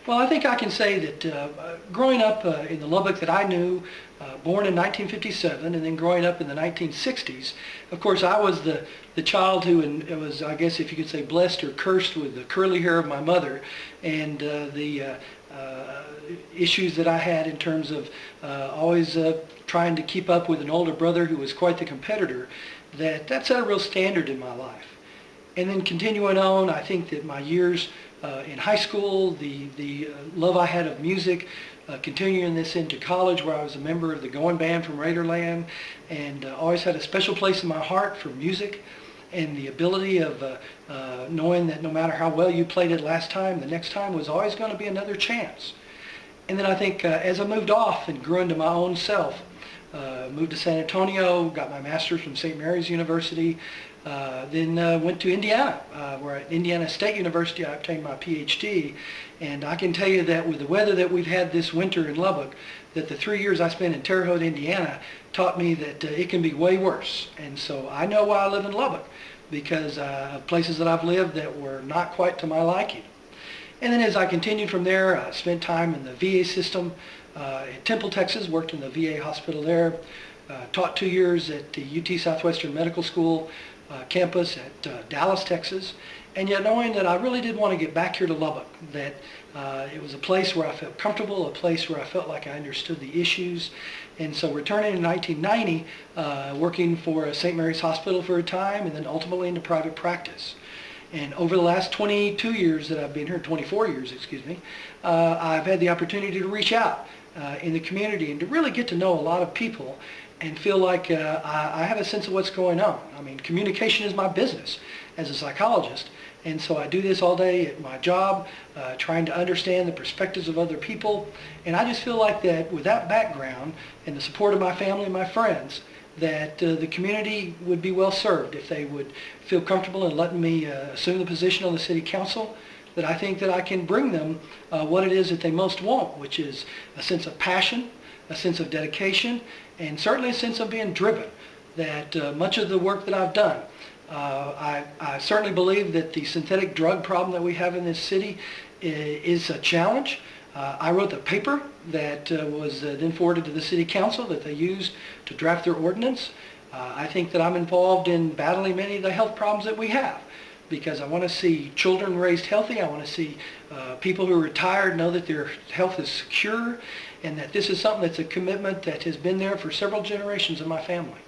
Well, I think I can say that growing up in the Lubbock that I knew, born in 1957 and then growing up in the 1960s, of course I was the child who it was, I guess if you could say, blessed or cursed with the curly hair of my mother and the issues that I had in terms of always trying to keep up with an older brother who was quite the competitor. That set a real standard in my life. And then continuing on, I think that my years in high school, the love I had of music, continuing this into college where I was a member of the Going Band from Raiderland, and always had a special place in my heart for music and the ability of knowing that no matter how well you played it last time, the next time was always going to be another chance. And then I think as I moved off and grew into my own self, moved to San Antonio, got my master's from St. Mary's University, then went to Indiana, where at Indiana State University I obtained my PhD. And I can tell you that with the weather that we've had this winter in Lubbock, that the 3 years I spent in Terre Haute, Indiana, taught me that it can be way worse. And so I know why I live in Lubbock, because of places that I've lived that were not quite to my liking. And then as I continued from there, I spent time in the VA system in Temple, Texas, worked in the VA hospital there, taught 2 years at the UT Southwestern Medical School campus at Dallas, Texas, and yet knowing that I really did want to get back here to Lubbock, that it was a place where I felt comfortable, a place where I felt like I understood the issues. And so returning in 1990, working for St. Mary's Hospital for a time, and then ultimately into private practice. And over the last 22 years that I've been here, 24 years, excuse me, I've had the opportunity to reach out in the community and to really get to know a lot of people and feel like I have a sense of what's going on. I mean, communication is my business as a psychologist, and so I do this all day at my job, trying to understand the perspectives of other people. And I just feel like that with that background and the support of my family and my friends, that the community would be well served if they would feel comfortable in letting me assume the position on the city council, that I think that I can bring them what it is that they most want, which is a sense of passion, a sense of dedication, and certainly a sense of being driven. That much of the work that I've done, I certainly believe that the synthetic drug problem that we have in this city is a challenge. I wrote the paper that was then forwarded to the city council that they used to draft their ordinance. I think that I'm involved in battling many of the health problems that we have, because I want to see children raised healthy. I want to see people who are retired know that their health is secure, and that this is something that's a commitment that has been there for several generations of my family.